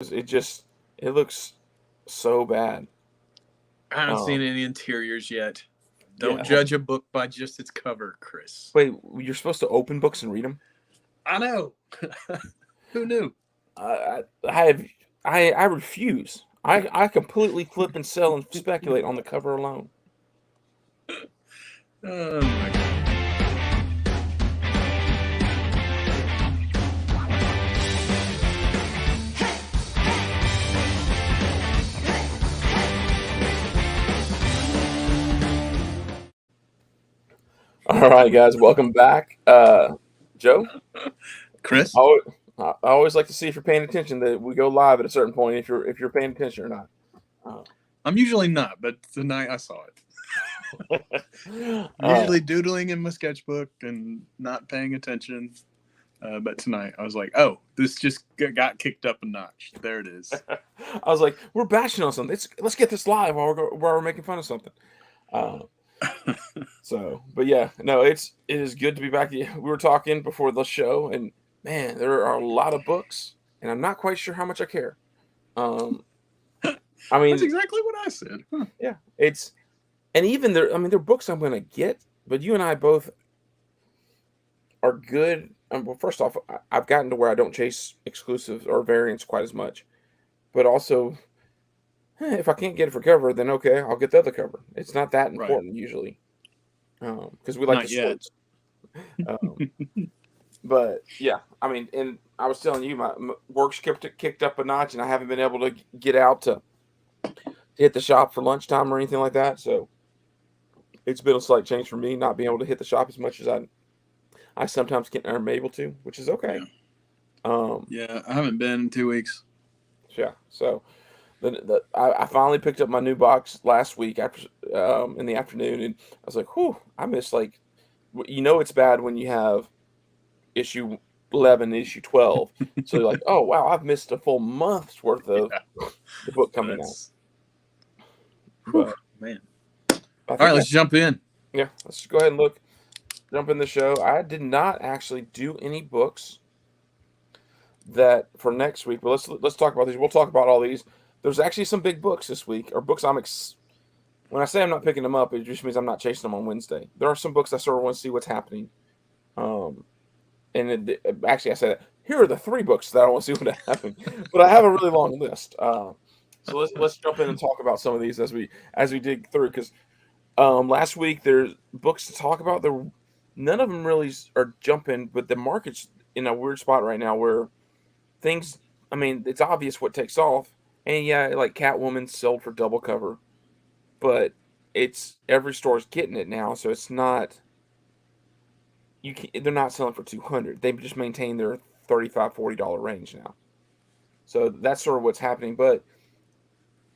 It looks so bad. I haven't seen Um, any interiors yet. Don't yeah. judge a book by just its cover, Chris. Wait, you're supposed to open books and read them? I know. Who knew? I have I refuse. I completely flip and sell and speculate on the cover alone. Oh my god. All right, guys, welcome back. Joe, I Chris? always, I always like to see if you're paying attention that we go live at a certain point. If you're paying attention or not. I'm usually not, but tonight I saw it. I'm Uh, usually doodling in my sketchbook and not paying attention. But tonight I was like, oh, this just got kicked up a notch. There it is. I was like, we're bashing on something. Let's get this live while we're making fun of something. Uh, but yeah, no, it is good to be back. We were talking before the show, and man, there are a lot of books, and I'm not quite sure how much I care. Um, I That's mean, exactly what I said. Huh. yeah, it's and even there. I mean, they're books I'm going to get, but you and I both are good. Well, first off, I've gotten to where I don't chase exclusives or variants quite as much, but also, if I can't get it for cover, then okay, I'll get the other cover. It's not that Right. important usually, because we like the Not yet. stories. Um, but yeah, I mean, and I was telling you, my work's kicked up a notch, and I haven't been able to get out to hit the shop for lunchtime or anything like that. So it's been a slight change for me not being able to hit the shop as much as I sometimes can or am able to, which is okay. Yeah. Um, Yeah. I haven't been in 2 weeks. yeah, so I finally picked up my new box last week after in the afternoon, and I was like, "Whew!" I missed it's bad when you have issue 11, issue 12. So you're like, "Oh wow, I've missed a full month's worth of Yeah. the book coming out." That's, whew, But man. I All think right, let's jump in. yeah, let's go ahead and jump in the show. I did not actually do any books that for next week, but let's talk about these. We'll talk about all these. There's actually some big books this week, or books when I say I'm not picking them up, it just means I'm not chasing them on Wednesday. There are some books I sort of want to see what's happening. Um, actually, I said here are the three books that I want to see what happens, but I have a really long list. So let's jump in and talk about some of these as we dig through because last week there's books to talk about. None of them really are jumping, but the market's in a weird spot right now where things. I mean, it's obvious what takes off, and yeah, like Catwoman sold for double cover, but it's every store's getting it now, so it's not they're not selling for 200. They've just maintained their $35-$40 range now. So that's sort of what's happening. But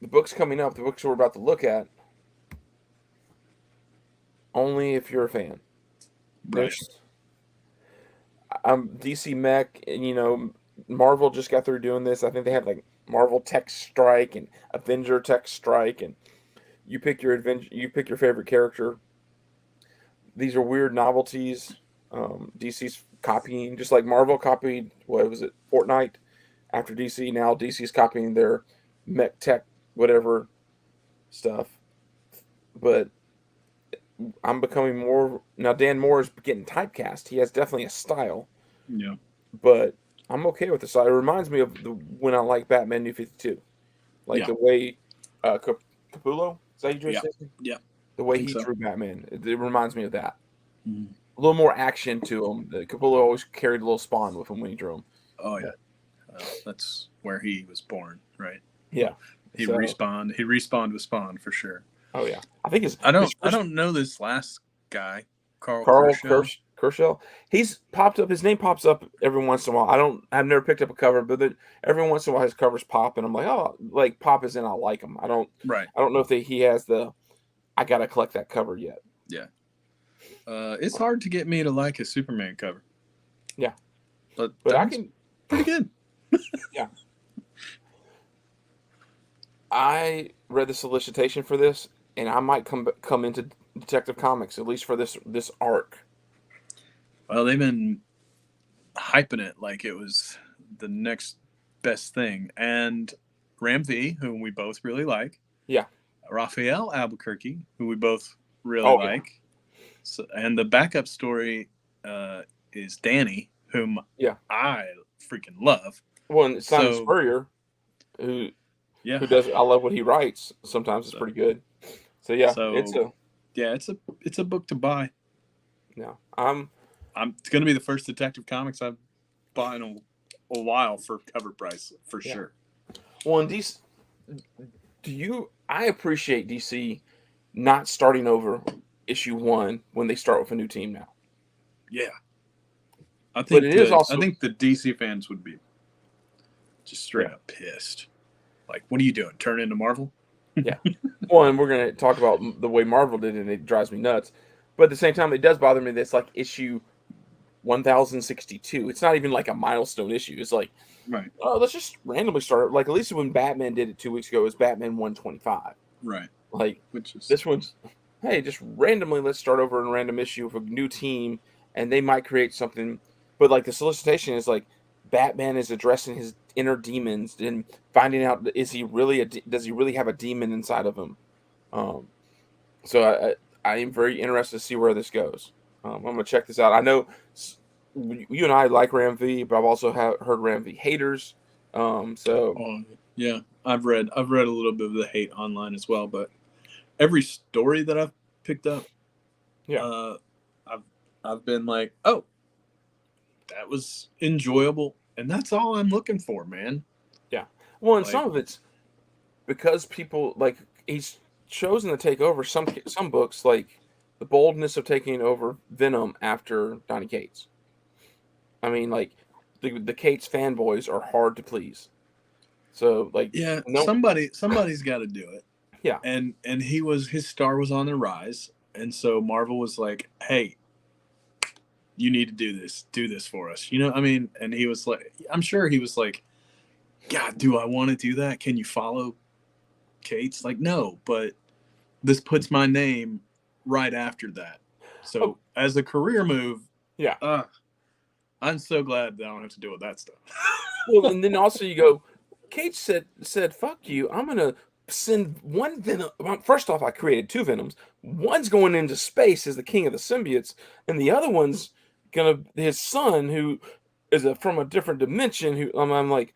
the books coming up, the books we're about to look at, only if you're a fan. Right. There's DC Mech, and Marvel just got through doing this. I think they have like Marvel Tech Strike and Avenger Tech Strike, and you pick your favorite character. These are weird novelties. DC's copying, just like Marvel copied, what was it, Fortnite after DC. Now DC's copying their Mech Tech whatever stuff. But I'm becoming more now. Dan Moore is getting typecast. He has definitely a style, Yeah. but I'm okay with the style. It reminds me of when I like Batman New 52, like Yeah. the way Capullo, is that you Yeah. just said? Yeah. The I way think he so. drew Batman. It reminds me of that. Mhm. A little more action to him. Capullo always carried a little Spawn with him when he drew him. Oh yeah. But That's where he was born, right? yeah. He So, respawned. He respawned with Spawn for sure. oh yeah, I think his I his don't. I first don't know this last guy, Carl Carl Kerschel. Kerschel. He's popped up. His name pops up every once in a while. I've never picked up a cover, but every once in a while his covers pop, and I'm like, oh, like pop is in. I like him. Right. I don't know if he has the. I gotta collect that cover yet. Yeah. It's hard to get me to like a Superman cover, Yeah, but but that I one's can. pretty good. Yeah, I read the solicitation for this, and I might come into Detective Comics at least for this arc. Well, they've been hyping it like it was the next best thing. And Ram V, whom we both really like. Yeah. Raphael Albuquerque, who we both really Oh, like. So, and the backup story is Danny, whom yeah. I freaking love. Well, and Simon So Spurrier, who yeah, does, I love what he writes. Sometimes it's so, pretty good. So yeah, it's so yeah, it's a book to buy. yeah. It's going to be the first Detective Comics I've bought in a while for cover price for sure. Well, in DC, I appreciate DC not starting over issue 1 when they start with a new team now. Yeah, I But it is also, I think the DC fans would be just straight up pissed. Like, what are you doing? Turn into Marvel? yeah. Well, and we're going to talk about the way Marvel did it, and it drives me nuts. But at the same time, it does bother me that it's like issue 1062. It's not even like a milestone issue. It's like, Right. oh, let's just randomly start it. Like, at least when Batman did it 2 weeks ago, it was Batman 125. Right. Like, Which is this one's, hey, just randomly, let's start over in a random issue with a new team, and they might create something. But like the solicitation is like Batman is addressing his inner demons and finding out does he really have a demon inside of him. So I am very interested to see where this goes. I'm gonna check this out. I know you and I like Ram V, but I've also heard Ram V haters. yeah, I've read a little bit of the hate online as well, but every story that I've picked up, yeah, I've been like, oh, that was enjoyable, and that's all I'm looking for, man. yeah. Well, and Like, some of it's because people like he's chosen to take over some books, like the boldness of taking over Venom after Donny Cates. I mean, like the Cates fanboys are hard to please. So like, yeah, no, somebody's got to do it. yeah, And his star was on the rise, and so Marvel was like, hey, you need to do this for us, you know. I mean, and he was like, I'm sure he was like, God, do I want to do that? Can you follow Kate's? Like, no, but this puts my name right after that. So oh, as a career move, yeah. I'm so glad that I don't have to deal with that stuff. Well, and then also you go, Kate said, "Fuck you! I'm gonna send one venom." Well, first off, I created 2 venoms. One's going into space as the king of the symbiotes, and the other one's gonna his son, who is from a different dimension. Who I'm like,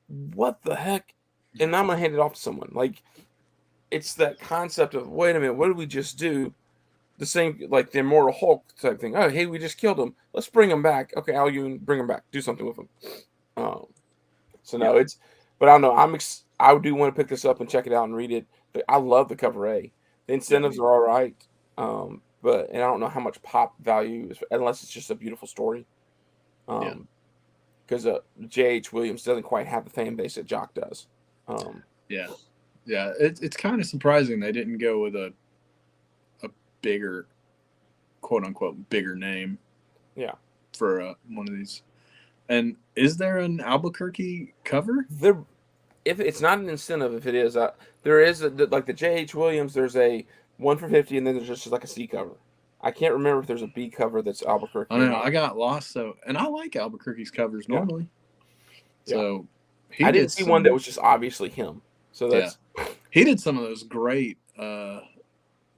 what the heck? And I'm gonna hand it off to someone. Like, it's that concept of, wait a minute, what did we just do? The same like the Immortal Hulk type thing. Oh, hey, we just killed him. Let's bring him back. Okay, Al Ewing, bring him back. Do something with him. Um, so no, Yeah. but I don't know. I do want to pick this up and check it out and read it. But I love the cover A. The incentives are all right. But and I don't know how much pop value is unless it's just a beautiful story. Yeah. Because J.H. Williams doesn't quite have the fan base that Jock does. Yeah. It's kind of surprising they didn't go with a bigger, quote unquote, bigger name. Yeah. For one of these. And is there an Albuquerque cover? If it's not an incentive, if it is, there is like the J.H. Williams. There's a 1 for 50, and then there's just like a C cover. I can't remember if there's a B cover that's Albuquerque. I don't know. I got lost. And I like Albuquerque's covers normally. Yeah. So I didn't see one that was just obviously him. So that's he did some of those great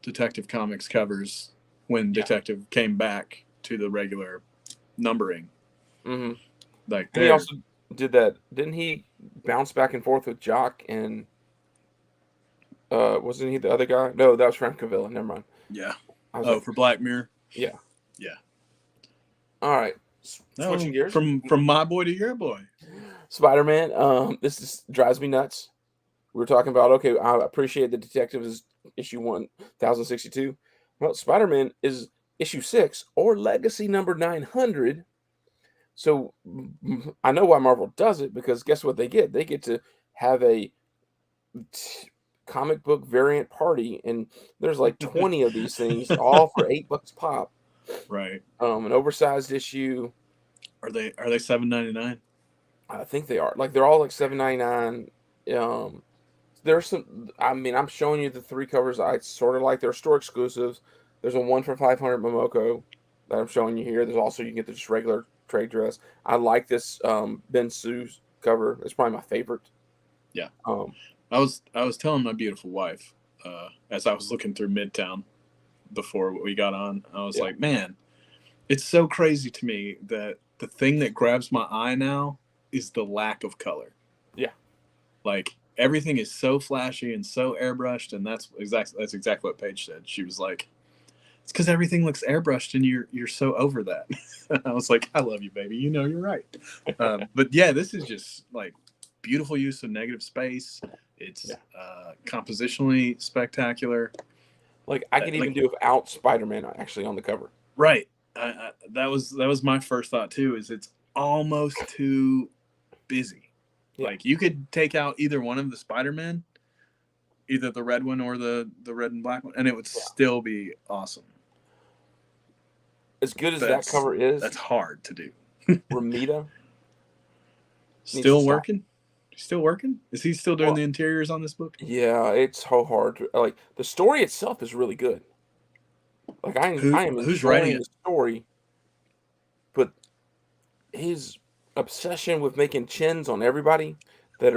Detective Comics covers when Detective came back to the regular numbering. Mm-hmm. Like and he also did that. Didn't he bounce back and forth with Jock and wasn't he the other guy? No, that was Frank Cavilla. Never mind. Yeah. For Black Mirror. Yeah. Yeah. All right. Switching gears from my boy to your boy. Spider-Man. This drives me nuts. We were talking about, okay, I appreciate the Detective is issue 1062. Well, Spider-Man is issue 6 or legacy number 900. So I know why Marvel does it, because guess what they get? They get to have a comic book variant party, and there's like 20 of these things, all for $8 pop. Right. An oversized issue. Are they $7.99? I think they are. Like, they're all like $7.99. There's some. I mean, I'm showing you the 3 covers I sort of like. They're store exclusives. There's a 1 for 500 Momoko that I'm showing you here. There's also, you can get the just regular trade dress. I like this Ben Su's cover. It's probably my favorite. Yeah. Um, I was telling my beautiful wife as I was looking through Midtown before we got on. I was Yeah. like, man, it's so crazy to me that the thing that grabs my eye now is the lack of color. Yeah. Like everything is so flashy and so airbrushed, and that's exactly what Paige said. She was like, "It's because everything looks airbrushed, and you're so over that." I was like, "I love you, baby. You know you're right." But yeah, this is just like beautiful use of negative space. It's compositionally spectacular. Like I could even Like do without Spider-Man actually on the cover. right, that was my first thought too. Is it's almost too busy. Yeah. Like you could take out either one of the Spider-Men, either the red one or the red and black one, and it would still be awesome. As good as that cover is, that's hard to do. Ramita Still working? Still working? Is he still doing the interiors on this book? Yeah, it's so hard. Like the story itself is really good. Like I am who's writing enjoying the story, but his obsession with making chins on everybody that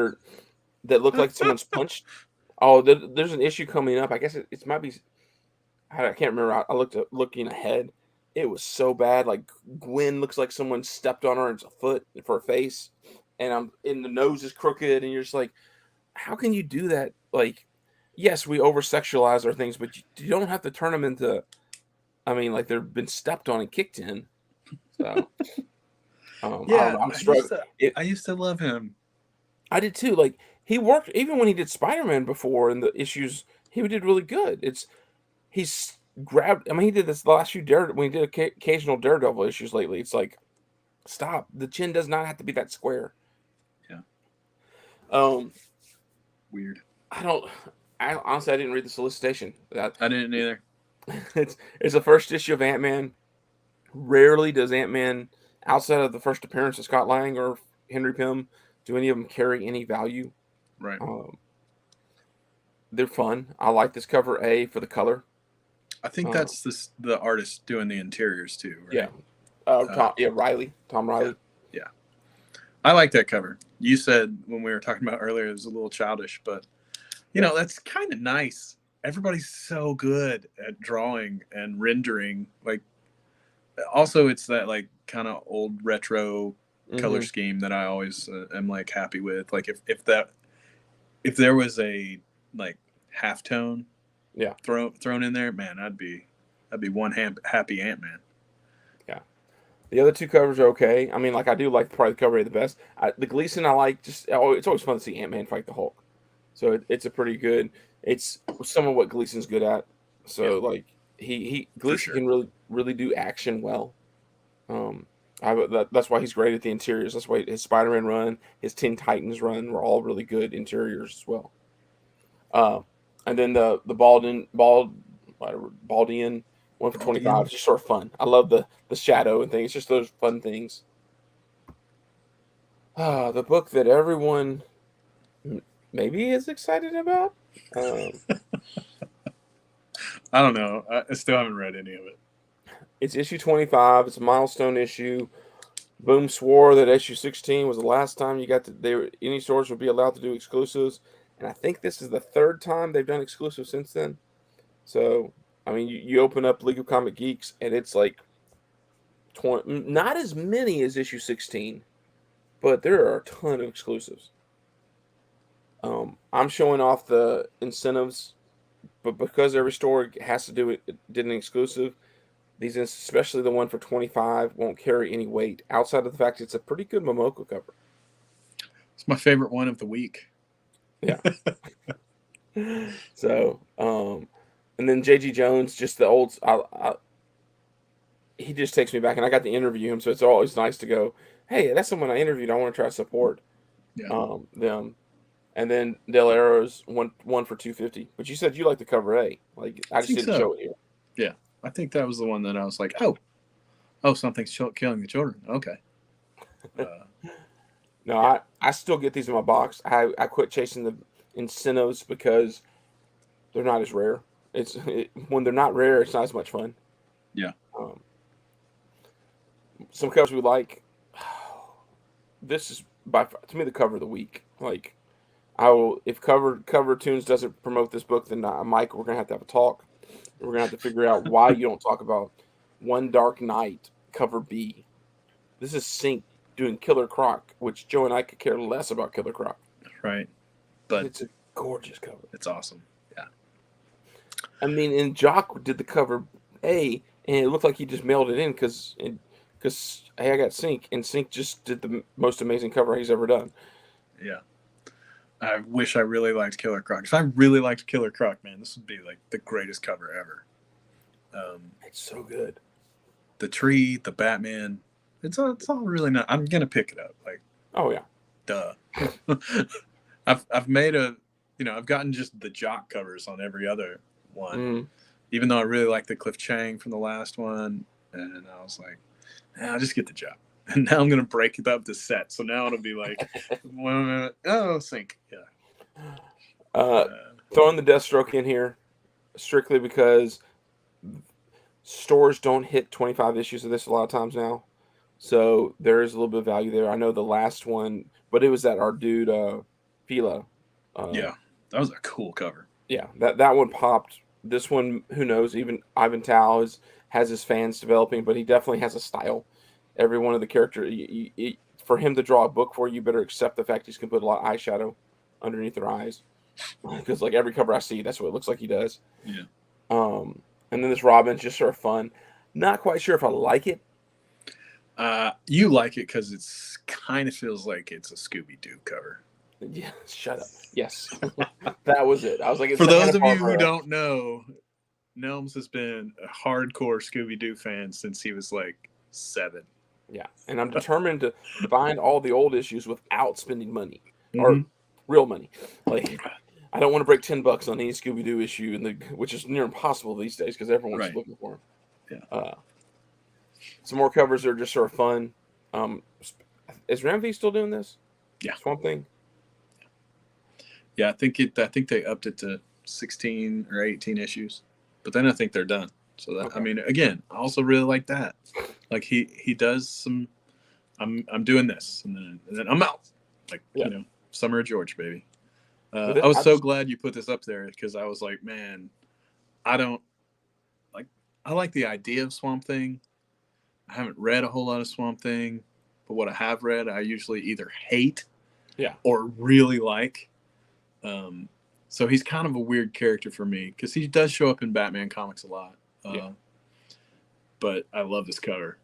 look like someone's punched. Oh, there's an issue coming up. I guess it might be. I can't remember. I looked looking ahead. It was so bad. Like Gwen looks like someone stepped on her and it's a foot for her face, and the nose is crooked, and you're just like, how can you do that? Like, yes, we over sexualize our things, but you don't have to turn them into. I mean, like they've been stepped on and kicked in. So, yeah, I'm struggling. I used to love him. I did too. Like he worked even when he did Spider-Man before in the issues. He did really good. He's grabbed. I mean, he did this the last few when he did occasional Daredevil issues lately. It's like, stop. The chin does not have to be that square. Yeah. Weird. I honestly I didn't read the solicitation. I didn't either. It's the first issue of Ant-Man. Rarely does Ant-Man, outside of the first appearance of Scott Lang or Henry Pym, do any of them carry any value. Right. They're fun. I like this cover A for the color. I think that's the artist doing the interiors too, right? Yeah. Tom Riley. Yeah. I like that cover. You said when we were talking about earlier it was a little childish, but you know, that's kind of nice. Everybody's so good at drawing and rendering. Like also it's that like kind of old retro color scheme that I always am like happy with. Like if there was a like halftone thrown in there, man, I'd be one happy Ant-Man. Yeah. The other two covers are okay. I mean, like I do like probably the cover A the best. The Gleason I like it's always fun to see Ant-Man fight the Hulk. So it's a pretty good. It's some of what Gleason's good at. So like he Gleason can really do action well. That's why he's great at the interiors. That's why his Spider-Man run, his Teen Titans run were all really good interiors as well. And then the Baldian 1 for 25 is just sort of fun. I love the shadow and things. It's just those fun things. The book that everyone maybe is excited about. I don't know. I still haven't read any of it. It's issue 25. It's a milestone issue. Boom swore that issue 16 was the last time any stores would be allowed to do exclusives, and I think this is the third time they've done exclusives since then. So, I mean, you open up League of Comic Geeks, and it's like 20, not as many as issue 16, but there are a ton of exclusives. I'm showing off the incentives, but because every store has to did an exclusive, these, especially the one for 25, won't carry any weight outside of the fact it's a pretty good Momoko cover. It's my favorite one of the week. Yeah. So, and then J.G. Jones, just the old, he just takes me back, and I got to interview him, so it's always nice to go, hey, that's someone I interviewed. I want to try to support them. And then Del Arro's one for 250. But you said you like the cover A. Like I just didn't show it here. Yeah, I think that was the one that I was like, oh, something's killing the children. Okay. No, I still get these in my box. I quit chasing the incentives because they're not as rare. When they're not rare, it's not as much fun. Yeah. Some covers we like. This is to me the cover of the week. Like I will if Cover Tunes doesn't promote this book, then Mike, we're gonna have to have a talk. We're gonna have to figure out why you don't talk about One Dark Night cover B. This is Sync doing Killer Croc, which Joe and I could care less about Killer Croc. Right. But It's a gorgeous cover. it's awesome. Yeah. I mean, and Jock did the cover A, and it looked like he just mailed it in because hey, I got Sync, and Sync just did the most amazing cover he's ever done. Yeah. I wish I really liked Killer Croc. If I really liked Killer Croc, man, this would be like the greatest cover ever. It's so good. The tree, the Batman, it's all really not. I'm gonna pick it up. Like, oh yeah, duh. I've made I've gotten just the Jock covers on every other one, even though I really like the Cliff Chang from the last one, and I was like, I'll just get the Jock. And now I'm gonna break it up the set. So now it'll be like, Sync, yeah. Throwing the Deathstroke in here strictly because stores don't hit 25 issues of this a lot of times now, so there is a little bit of value there. I know the last one, but it was that our dude Fila. Yeah, that was a cool cover. Yeah, that one popped. This one, who knows? Even Ivan Tao has his fans developing, but he definitely has a style. Every one of the characters, for him to draw a book for you, better accept the fact he's gonna put a lot of eyeshadow underneath their eyes, because like every cover I see, that's what it looks like he does. Yeah. And then this Robin's just sort of fun. Not quite sure if I like it. You like it because it's kind of feels like it's a Scooby-Doo cover. Yeah, shut up. Yes, that was it. I was like, it's for those of you Hanna-Barbera. who don't know, Nelms has been a hardcore Scooby-Doo fan since he was like 7. Yeah, and I'm determined to find all the old issues without spending money or real money. Like, I don't want to break $10 on any Scooby-Doo issue, which is near impossible these days because everyone's looking for them. Yeah. Some more covers are just sort of fun. Is Ramvi still doing this? Yeah. Swamp Thing. Yeah, I think they upped it to 16 or 18 issues, but then I think they're done. So that, I mean, again, I also really like that. Like he does some. I'm doing this, and then I'm out. Like Summer of George, baby. I was so glad you put this up there because I was like, man, I like the idea of Swamp Thing. I haven't read a whole lot of Swamp Thing, but what I have read, I usually either hate, or really like. So he's kind of a weird character for me because he does show up in Batman comics a lot. But I love this cover.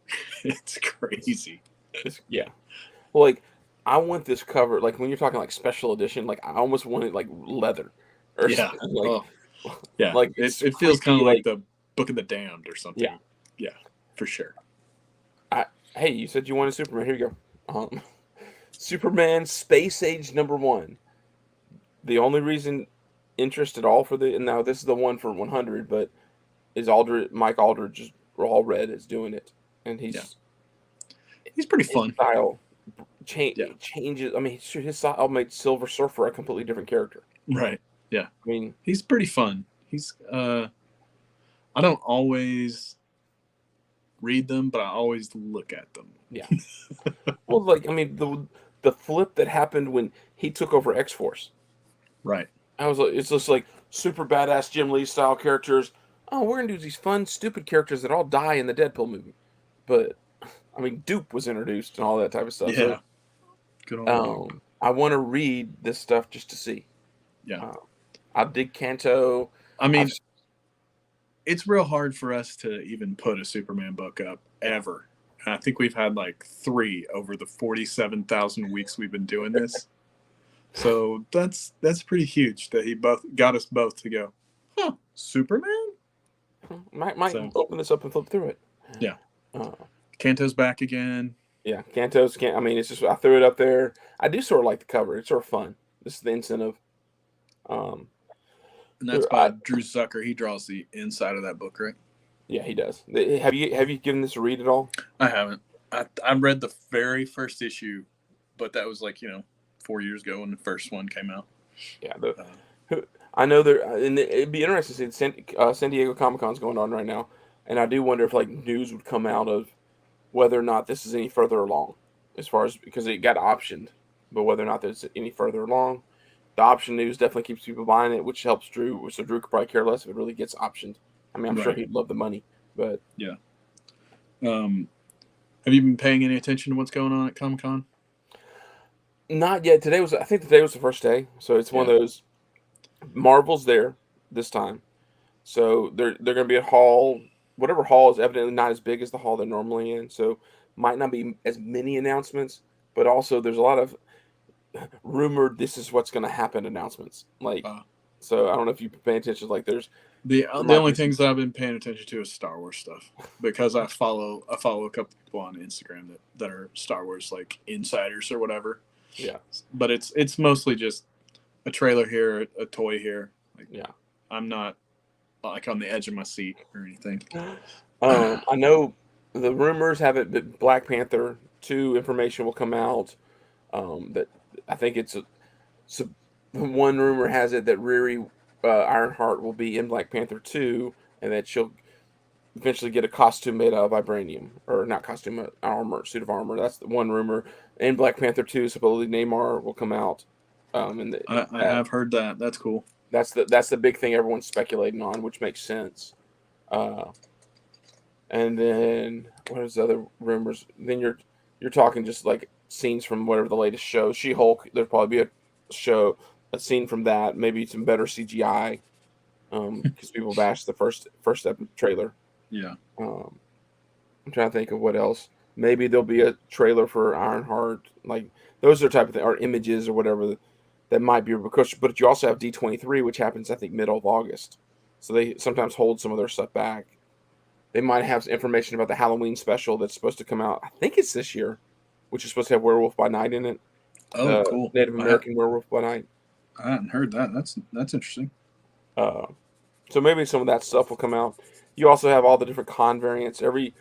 It's crazy. Well, like I want this cover. Like when you're talking like special edition, like I almost want it like leather. Or something. Like it feels kind of like the Book of the Damned or something. Yeah, for sure. Hey, you said you wanted Superman. Here you go. Superman Space Age #1. The only reason interest at all for now this is the one for 100, but is Mike Aldridge all red is doing it, and he's pretty fun. Style changes. I mean, his style made Silver Surfer a completely different character. Right. Yeah. I mean, he's pretty fun. He's I don't always read them, but I always look at them. Yeah. Well, like I mean, the flip that happened when he took over X-Force. Right. I was like, it's just like super badass Jim Lee style characters. Oh, we're gonna do these fun, stupid characters that all die in the Deadpool movie. But I mean, Dupe was introduced and all that type of stuff. Yeah. So, good old I want to read this stuff just to see. Yeah. I dig Kanto. I mean, it's real hard for us to even put a Superman book up ever. And I think we've had like 3 over the 47,000 weeks we've been doing this. So that's pretty huge that he got us both to go, Superman? Might open this up and flip through it. Yeah. Kanto's back again. Yeah, I mean, it's just I threw it up there. I do sort of like the cover. It's sort of fun. This is the incentive. And that's by Drew Zucker. He draws the inside of that book, right? Yeah, he does. Have you given this a read at all? I haven't. I read the very first issue, but that was like 4 years ago when the first one came out. Yeah, I know there, and it'd be interesting to see. San Diego Comic-Con's going on right now, and I do wonder if like news would come out of whether or not this is any further along, as far as because it got optioned. but whether or not there's any further along. The option news definitely keeps people buying it, which helps Drew. So Drew could probably care less if it really gets optioned. I mean, I'm sure Right. he'd love the money, but Yeah. Have you been paying any attention to what's going on at Comic Con? not yet. I think today was the first day, so it's one Yeah. of those. Marvel's there this time, so they're going to be at hall. Whatever hall is evidently not as big as the hall they're normally in, so might not be as many announcements. But also, there's a lot of rumored this is what's going to happen announcements. Like, Uh, so I don't know if you pay attention. Like, there the might only be some. things that I've been paying attention to is Star Wars stuff because I follow a couple people on Instagram that are Star Wars like insiders or whatever. Yeah, But it's mostly just a trailer here, a toy here. Like yeah. I'm not like on the edge of my seat or anything. I know the rumors have it that Black Panther 2 information will come out. That I think so one rumor has it that Riri Ironheart will be in Black Panther 2 and that she'll eventually get a costume made out of vibranium or not costume armor suit of armor. That's the one rumor. In Black Panther 2 supposedly Neymar will come out. I have heard that. That's cool. That's the big thing everyone's speculating on, which makes sense. Uh, and then what is the other rumors? Then you're talking just like scenes from whatever the latest show. She Hulk. There'll probably be a scene from that. Maybe some better CGI. Because people bashed the first trailer. Yeah. I'm trying to think of what else. Maybe there'll be a trailer for Ironheart. Like those are the type of thing, or images or whatever that might be because. But you also have D23, which happens I think middle of August. So they sometimes hold some of their stuff back. They might have information about the Halloween special that's supposed to come out. I think it's this year, which is supposed to have Werewolf by Night in it. Oh, The cool. Native American Werewolf by Night. I hadn't heard that. That's interesting. Uh, so maybe some of that stuff will come out. You also have all the different con variants. A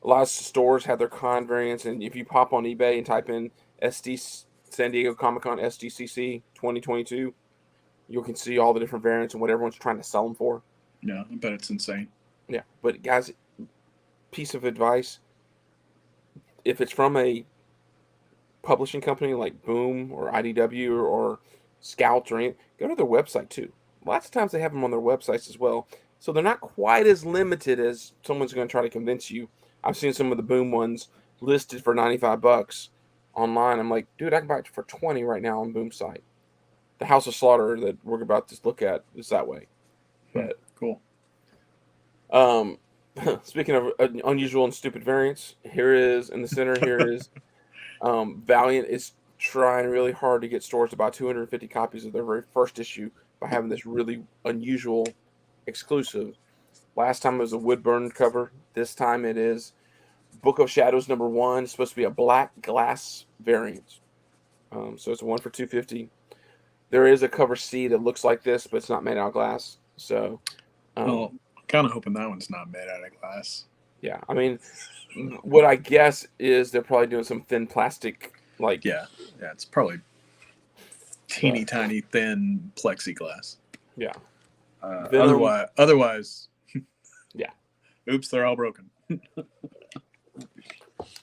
lot of stores have their con variants, and if you pop on eBay and type in SD San Diego Comic Con SDCC 2022, you can see all the different variants and what everyone's trying to sell them for. Yeah, I bet it's insane. Yeah, but guys, piece of advice: if it's from a publishing company like Boom or IDW or Scout or anything, go to their website too. Lots of times they have them on their websites as well. So they're not quite as limited as someone's going to try to convince you. I've seen some of the Boom ones listed for $95 online. I'm like, dude, I can buy it for 20 right now on Boom site. The House of Slaughter that we're about to look at is that way. But Cool. um, speaking of unusual and stupid variants, here is in the center. Here is Valiant is trying really hard to get stores to buy 250 copies of their very first issue by having this really unusual exclusive. Last time it was a Woodburn cover. This time it is Book of Shadows #1. It's supposed to be a black glass variant. So it's a one for 250. There is a cover C that looks like this, but it's not made out of glass. So, Well, I'm kind of hoping that one's not made out of glass. yeah. I mean, what I guess is they're probably doing some thin plastic, like Yeah, it's probably teeny tiny thin plexiglass. yeah. Otherwise, Yeah. oops, they're all broken.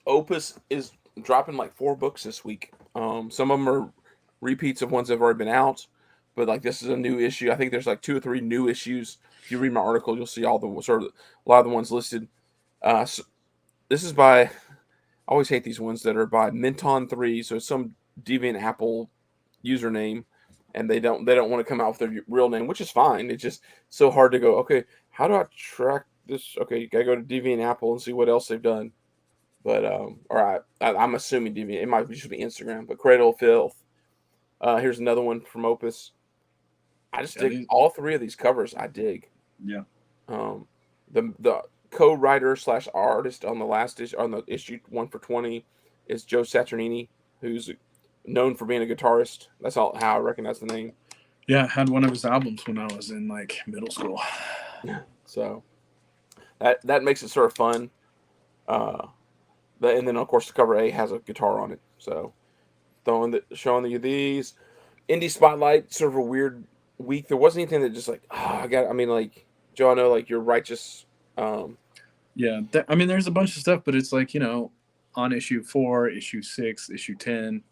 Opus is dropping like 4 books this week. Some of them are repeats of ones that have already been out, but like this is a new issue. I think there's like 2 or 3 new issues. If you read my article, you'll see all the sort of a lot of the ones listed. So this is by I always hate these ones that are by Minton3, so it's some deviant Apple username, and they don't want to come out with their real name, which is fine. It's just so hard to go. Okay, how do I track this? Okay, you gotta go to deviant Apple and see what else they've done. But I'm assuming deviant. It might just be Instagram, but Cradle of Filth. Here's another one from Opus. I just dig all 3 of these covers. I dig. Yeah. The co-writer / artist on the last issue on the issue 1 for 20 is Joe Saturnini, who's known for being a guitarist. That's all how I recognize the name. Yeah, I had one of his albums when I was in like middle school. So that makes it sort of fun. And then of course the cover A has a guitar on it. So showing you these indie spotlight, sort of a weird week. There wasn't anything that just like I mean like Joe, I know like you're righteous. Yeah, I mean there's a bunch of stuff, but it's like on issue 4, issue 6, issue 10.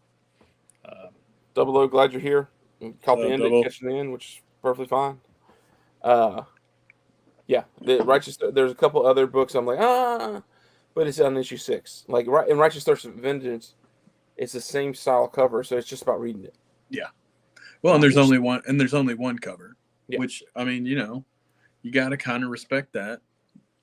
Double O, glad you're here. And caught the end, didn't Double. catch the end, which is perfectly fine. Uh, yeah, the Righteous. There's a couple other books I'm like, but it's on issue 6. Like in Righteous Thirst and Vengeance, it's the same style cover, so it's just about reading it. Yeah. Well, and there's only one cover, Yeah. which, I mean, you got to kind of respect that.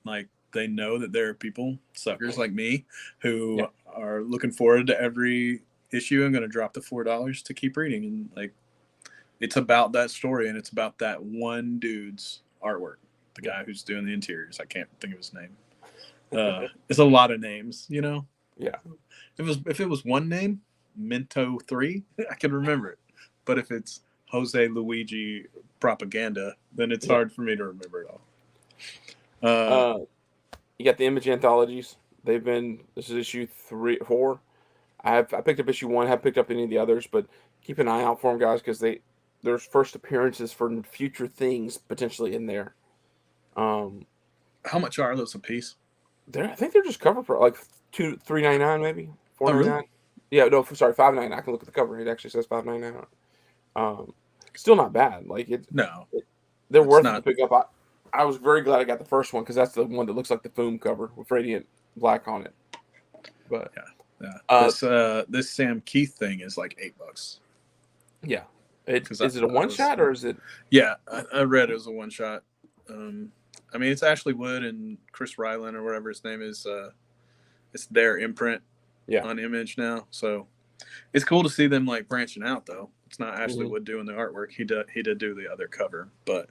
Like, they know that there are people, suckers like me, who are looking forward to every issue. I'm going to drop the $4 to keep reading. And, like, it's about that story, and it's about that one dude's artwork, the guy who's doing the interiors. I can't think of his name. It's a lot of names, Yeah. If it was one name, Minto 3, I can remember it. But if it's Jose Luigi Propaganda, then it's hard for me to remember it all. You got the Image anthologies. This is issue 4. I picked up issue 1. Haven't picked up any of the others, but keep an eye out for them, guys, because there's first appearances for future things potentially in there. How much are those a piece? I think they're just cover for like $3.99 maybe $4.99. Oh, really? Yeah, no, sorry, $5.99. I can look at the cover. It actually says $5.99. Still not bad. Like they're worth it to pick up. I was very glad I got the first one because that's the one that looks like the Foom cover with Radiant Black on it. But this Sam Keith thing is like $8. Yeah, is it a one shot or is it? Yeah, I read it was a one shot. I mean, it's Ashley Wood and Chris Ryland or whatever his name is. It's their imprint on Image now, so it's cool to see them like branching out. Though it's not Ashley Wood doing the artwork; he did do the other cover, but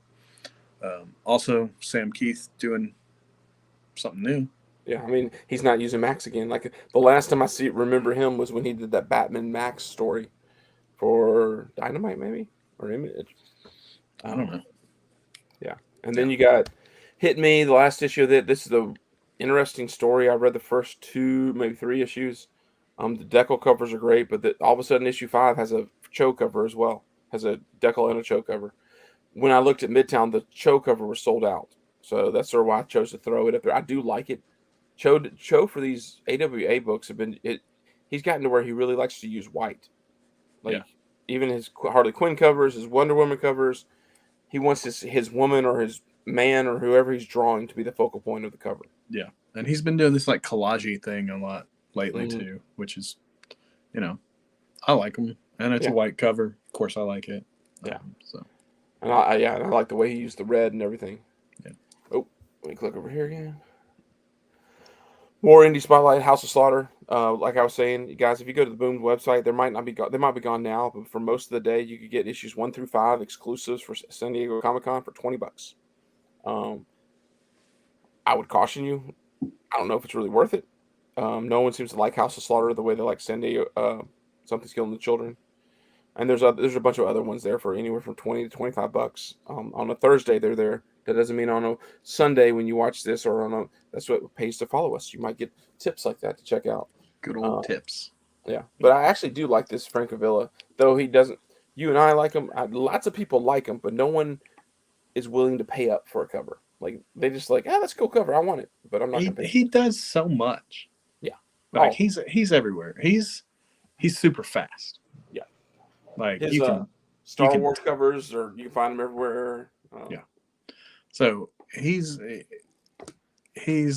also Sam Keith doing something new. Yeah, I mean, he's not using Max again. Like the last time I remember him was when he did that Batman Max story for Dynamite, maybe, or Image. I don't know. Yeah, and then you got Hit Me, the last issue of that. This is the interesting story. I read the first 2, maybe 3 issues. The decal covers are great, but all of a sudden, issue 5 has a Cho cover as well. Has a decal and a Cho cover. When I looked at Midtown, the Cho cover was sold out, so that's sort of why I chose to throw it up there. I do like it. Cho for these AWA books have been it. He's gotten to where he really likes to use white, like even his Harley Quinn covers, his Wonder Woman covers. He wants his woman or his man or whoever he's drawing to be the focal point of the cover. Yeah, and he's been doing this like collage thing a lot lately too, which is, I like him, and it's a white cover. Of course, I like it. Yeah. So. And I like the way he used the red and everything. Yeah. Oh, let me click over here again. More indie spotlight, House of Slaughter. Like I was saying, guys, if you go to the Boom website, they might be gone now, but for most of the day, you could get issues 1 through 5 exclusives for San Diego Comic-Con for $20. I would caution you. I don't know if it's really worth it. No one seems to like House of Slaughter the way they like San Diego. Something's Killing the Children, and there's a bunch of other ones there for anywhere from $20 to $25. On a Thursday, they're there. That doesn't mean on a Sunday when you watch this or that's what pays to follow us. You might get tips like that to check out. Good old tips. Yeah, but I actually do like this Francavilla, though he doesn't. You and I like him. Lots of people like him, but no one is willing to pay up for a cover. Like they just like, that's a cool cover. I want it, but I'm not gonna pay. He does so much. Yeah, like he's everywhere. He's super fast. Yeah, like his Star Wars covers, or you can find them everywhere. Yeah. So he's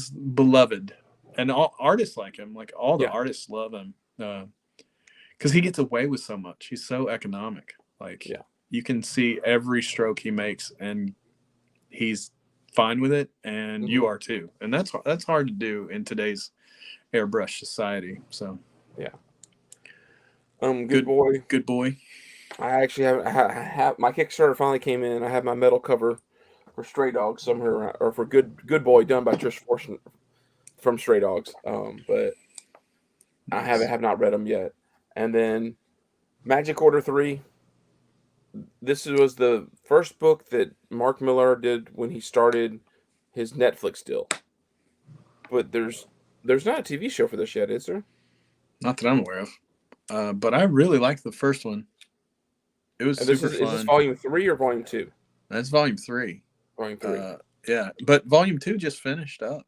beloved, and all artists like him. Like all the artists love him because he gets away with so much. He's so economic. Like you can see every stroke he makes, and he's fine with it, and you are too. And that's hard to do in today's airbrush society. So good boy. I actually have my Kickstarter finally came in. I have my metal cover for Stray Dogs somewhere, or for Good Boy, done by Trish Fortune from Stray Dogs. But I have not read them yet. And then Magic Order 3. This was the first book that Mark Millar did when he started his Netflix deal. But there's not a TV show for this yet, is there? Not that I'm aware of. But I really liked the first one. It was super fun. Is this volume 3 or volume 2? That's volume 3. Volume 3. Yeah, but volume 2 just finished up.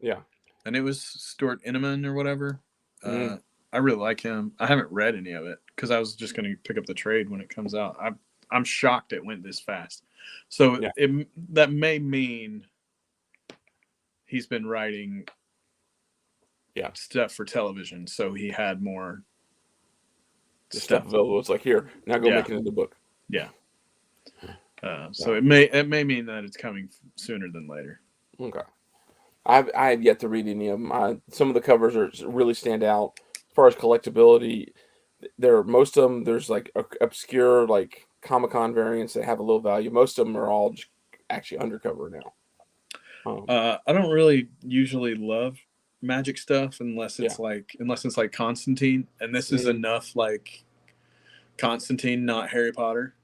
Yeah. And it was Stuart Inneman or whatever. I really like him. I haven't read any of it, because I was just going to pick up the trade when it comes out. I'm shocked it went this fast. So Yeah. that may mean he's been writing stuff for television, so he had more stuff available. It's like, here, now go make it into the book. Yeah. So it may mean that it's coming sooner than later. Okay. I have yet to read any of them. Some of the covers really stand out as far as collectability. Most of them, there's like obscure like Comic-Con variants that have a little value. Most of them are all actually undercover now. I don't really usually love Magic stuff unless it's like Constantine, and this is enough like Constantine, not Harry Potter.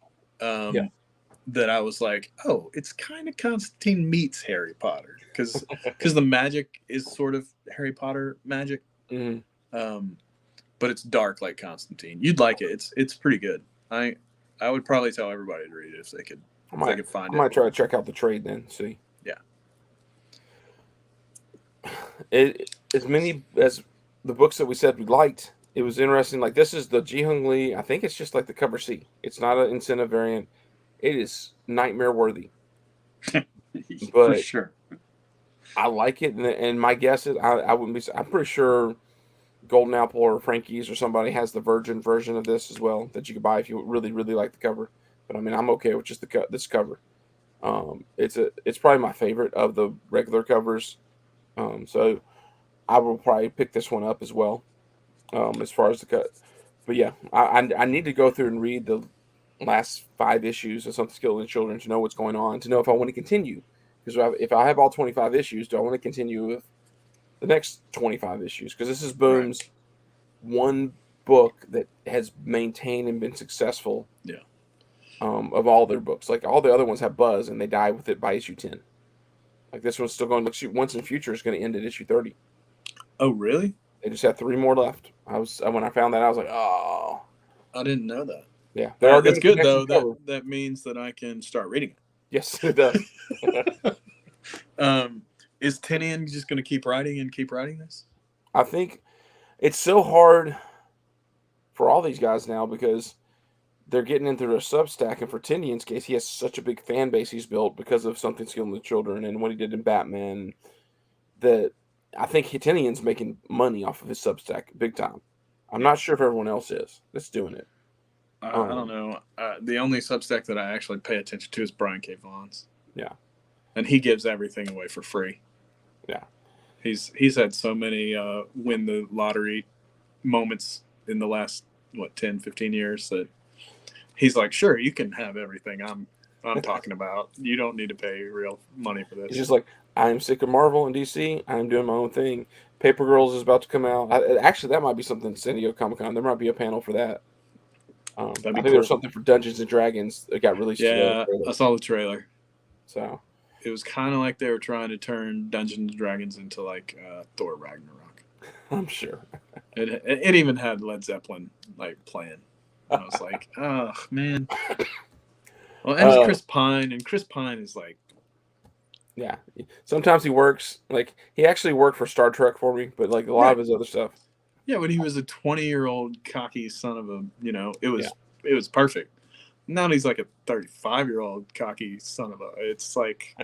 That I was like, oh, it's kind of Constantine meets Harry Potter because the magic is sort of Harry Potter magic, but it's dark like Constantine. You'd like it. It's pretty good. I would probably tell everybody to read it if they could. I might try to check out the trade then. See. Yeah. As many as the books that we said we liked, it was interesting. Like, this is the Ji Hung Lee. I think it's just like the cover C. It's not an incentive variant. It is nightmare worthy. But for sure, I like it, and my guess is I wouldn't be. I'm pretty sure Golden Apple or Frankie's or somebody has the Virgin version of this as well that you could buy if you really like the cover. But I mean, I'm okay with just this cover. It's probably my favorite of the regular covers. So I will probably pick this one up as well. As far as the cut, but yeah, I need to go through and read the last 5 issues of Something Skilled in Children to know what's going on, to know if I want to continue. Because if I have all 25 issues, do I want to continue with the next 25 issues? Because this is Boom's one book that has maintained and been successful. Yeah. Of all their books, like all the other ones have buzz and they die with it by issue 10. Like this one's still going to shoot Once in the Future is going to end at issue 30. Oh, really? They just have 3 more left. When I found that, I was like, oh, I didn't know that. Yeah, that's good though. That means that I can start reading it. Yes, it does. Is Tinian just going to keep writing this? I think it's so hard for all these guys now because they're getting into their Substack, and for Tinian's case, he has such a big fan base he's built because of Something Skilled in the Children and what he did in Batman. That I think Tinian's making money off of his Substack big time. I'm not sure if everyone else is that's doing it. I don't know. The only Substack that I actually pay attention to is Brian K. Vaughan's. Yeah. And he gives everything away for free. Yeah. He's had so many win the lottery moments in the last 10, 15 years that he's like, sure, you can have everything I'm talking about. You don't need to pay real money for this. He's just like, I'm sick of Marvel and DC. I'm doing my own thing. Paper Girls is about to come out. Actually, that might be something San Diego Comic-Con. There might be a panel for that. I think there was something for Dungeons and Dragons that got released. Yeah, I saw the trailer. So it was kind of like they were trying to turn Dungeons and Dragons into like Thor Ragnarok. I'm sure. It even had Led Zeppelin like playing. I was like, oh man. Well, and it's Chris Pine, and Chris Pine is like, yeah. Sometimes he works. Like he actually worked for Star Trek for me, but like a lot of his other stuff. Yeah, when he was a 20-year-old cocky son of a, it was perfect. Now he's like a 35-year-old cocky son of a. It's like,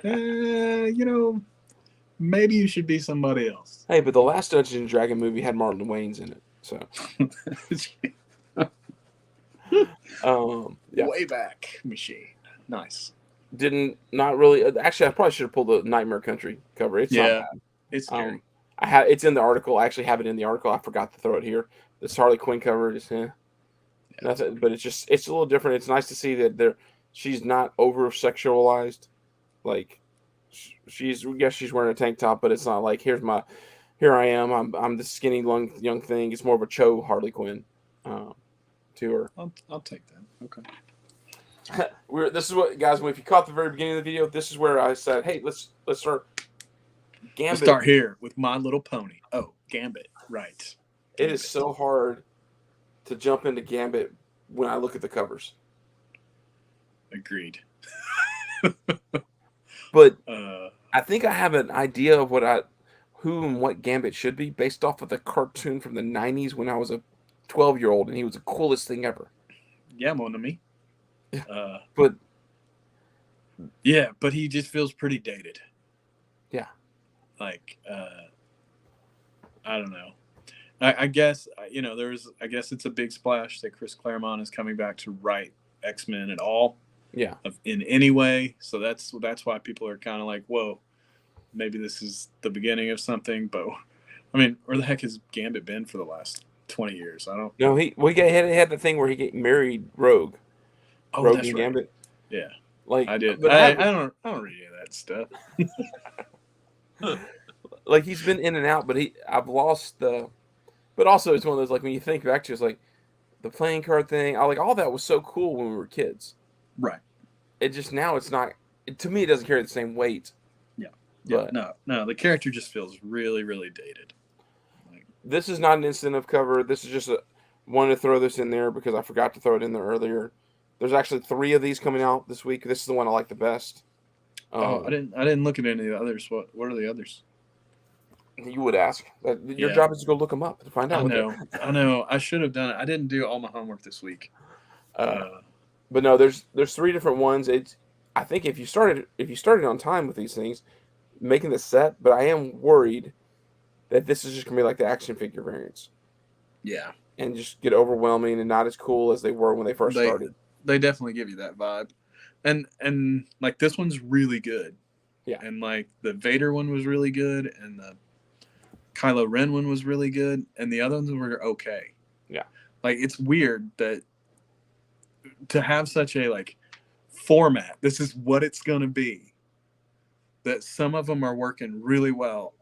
maybe you should be somebody else. Hey, but the last Dungeons and Dragon movie had Martin Wayans in it, so. Yeah. Way back machine. Nice. Not really. Actually, I probably should have pulled the Nightmare Country cover. It's not bad. It's scary. It's in the article. I actually have it in the article. I forgot to throw it here. This Harley Quinn cover is nothing, but it's a little different. It's nice to see that she's not over sexualized. Like she's wearing a tank top, but it's not like here I am. I'm the skinny young thing. It's more of a Cho Harley Quinn to her. I'll take that. Okay. This is what, guys, if you caught the very beginning of the video, this is where I said, hey, let's start Gambit. Let's start here with My Little Pony. Oh, Gambit, right. Gambit. It is so hard to jump into Gambit when I look at the covers. Agreed. But I think I have an idea of who and what Gambit should be based off of the cartoon from the 90s when I was a 12-year-old, and he was the coolest thing ever. Yeah, mon ami. But yeah, but he just feels pretty dated. yeah, Like, I don't know. I guess I guess it's a big splash that Chris Claremont is coming back to write X-Men at all, yeah. in any way. So that's why people are kind of like, whoa, maybe this is the beginning of something. But I mean, where the heck has Gambit been for the last 20 years? I don't. No, he had the thing where he married Rogue, Oh, Rogue that's and right. Gambit. Yeah, Like, I did. but I don't read any of that stuff. like he's been in and out, but I've lost the. But also, it's one of those like when you think back to it, it's like the playing card thing. I like all that was so cool when we were kids. Right. It just now it's not. To me, it doesn't carry the same weight. Yeah. Yeah. But No. The character just feels really, really dated. Like, this is not an incentive cover. This is just wanted to throw this in there because I forgot to throw it in there earlier. There's actually 3 of these coming out this week. This is the one I like the best. I didn't look at any of the others. What are the others? You would ask. Your Yeah. job is to go look them up to find out. I know. I should have done it. I didn't do all my homework this week. But no, there's 3 different ones. I think if you started on time with these things, making the set. But I am worried that this is just gonna be like the action figure variants. Yeah. And just get overwhelming and not as cool as they were when they first started. They definitely give you that vibe, and like this one's really good. Yeah. And like the Vader one was really good, and the Kylo Ren one was really good, and the other ones were okay. Yeah. Like it's weird that to have such a like format, this is what it's gonna be. That some of them are working really well,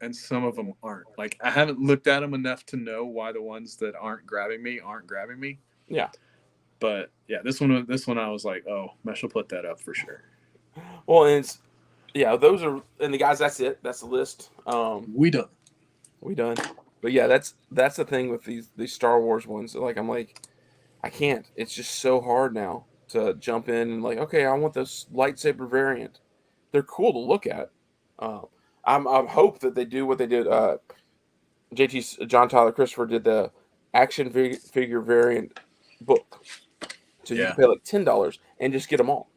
and some of them aren't. Like I haven't looked at them enough to know why the ones that aren't grabbing me. Yeah. But yeah, this one I was like, oh, Mesh will put that up for sure. Well, and it's those are, and the guys, that's it. That's the list. We done. But yeah, that's the thing with these Star Wars ones. Like I'm like, I can't. It's just so hard now to jump in and like, okay, I want this lightsaber variant. They're cool to look at. I hope that they do what they did. John Tyler Christopher did the action figure variant book, so you can pay like $10 and just get them all.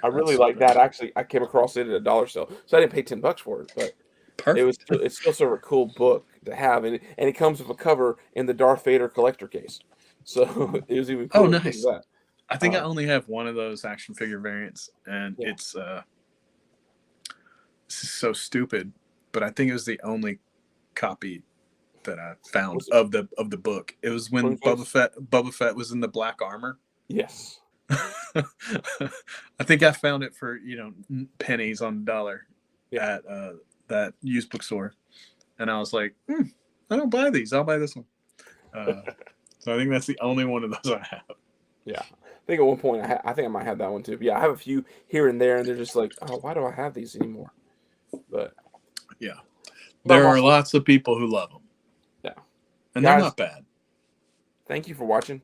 I really like that. Actually, I came across it at a dollar sale, so I didn't pay $10 for it, but Perfect. it's still sort of a cool book to have, and it comes with a cover in the Darth Vader collector case, so it was even cooler. Oh, nice. That. I think I only have one of those action figure variants, and it's this is so stupid, but I think it was the only copy that I found of the book. It was when Boba Fett was in the black armor. Yes. I think I found it for pennies on the dollar at that used bookstore, and I was like, I don't buy these. I'll buy this one. So I think that's the only one of those I have. Yeah, I think at one point I think I might have that one too. But yeah, I have a few here and there, and they're just like, oh, why do I have these anymore? But yeah, there are lots of people who love them. Yeah, and guys, they're not bad. Thank you for watching.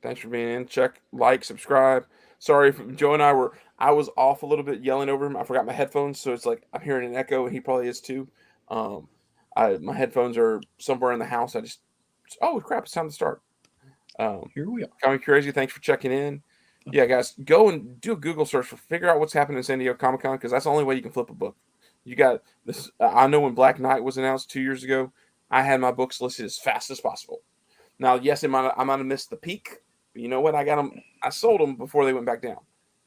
Thanks for being in. Check, like, subscribe. Sorry, Joe and I was off a little bit yelling over him. I forgot my headphones, so it's like I'm hearing an echo, and he probably is too. My headphones are somewhere in the house. Oh crap! It's time to start. Here we are. Comic Crazy, thanks for checking in. Yeah, guys, go and do a Google search figure out what's happening in San Diego Comic Con, because that's the only way you can flip a book. You got this. I know when Black Knight was announced 2 years ago, I had my books listed as fast as possible. Now, yes, I might have missed the peak, but you know what? I got them. I sold them before they went back down.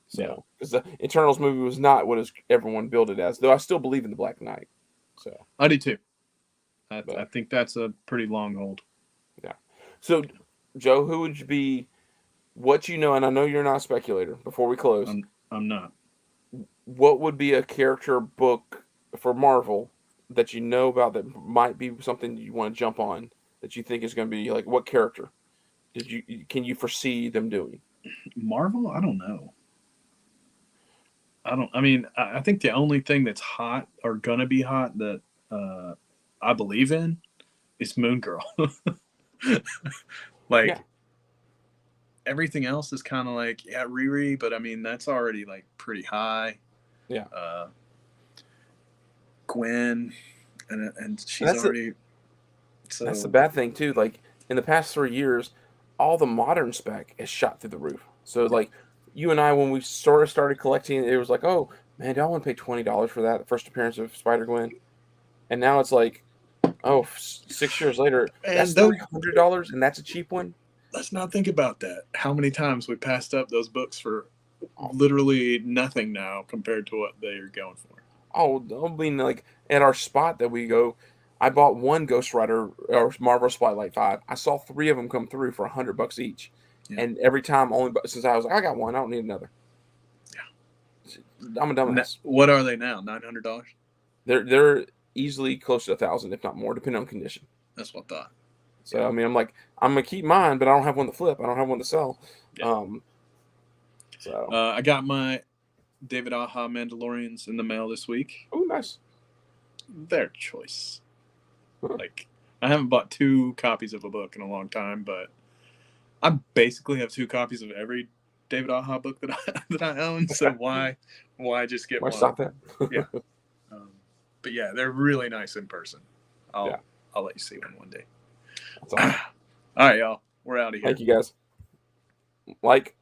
So, because the Eternals movie was not what everyone billed it as, though I still believe in the Black Knight. So I do too. I think that's a pretty long hold. Yeah. So, Joe, who would you be? What you know, and I know you're not a speculator. Before we close, I'm not. What would be a character book for Marvel that you know about that might be something you want to jump on that you think is going to be like, what character can you foresee them doing? Marvel? I don't know. I mean, I think the only thing that's hot or gonna be hot that I believe in is Moon Girl. Everything else is kind of like, Riri, but I mean, that's already like pretty high. Yeah. Gwen, and she's already. So That's the bad thing too. Like in the past 3 years, all the modern spec has shot through the roof. So like you and I, when we sort of started collecting, it was like, oh man, do I want to pay $20 for that? The first appearance of Spider Gwen, and now it's like, oh, 6 years later, that's and though $300, and that's a cheap one. let's not think about that. How many times we passed up those books for Oh, literally nothing now compared to what they are going for. I mean, like at our spot that we go, I bought one Ghost Rider or Marvel Spotlight 5. I saw three of them come through for $100 each, Yeah. and every time only since I was like, I got one, I don't need another. I'm a dumbass. What are they now? $900? They're easily close to 1,000, if not more, depending on condition. That's what I thought. So Yeah. I mean, I'm like, I'm gonna keep mine, but I don't have one to flip. I don't have one to sell. Yeah. So I got my David Aja Mandalorians in the mail this week. oh, nice. Their choice. Like, I haven't bought 2 copies of a book in a long time, but I basically have 2 copies of every David Aja book that I own. So why just get Why one? stop that? Yeah. But yeah, they're really nice in person. I'll Yeah. let you see one day. That's awesome. All right, y'all. We're out of here. Thank you guys. Like.